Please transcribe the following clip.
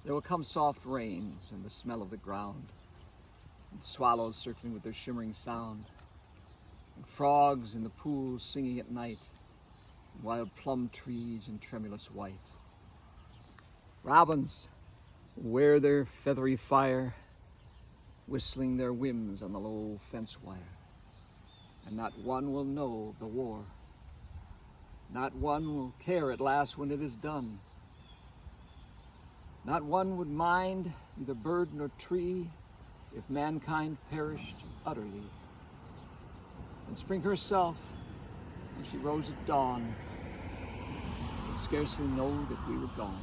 There will come soft rains and the smell of the ground, and swallows circling with their shimmering sound, and frogs in the pools singing at night, and wild plum trees in tremulous white. Robins wear their feathery fire, whistling their whims on the low fence wire, and not one will know the war. Not one will care at last when it is done. Not one would mind neither bird nor tree if mankind perished utterly. And spring herself, when she rose at dawn, would scarcely know that we were gone.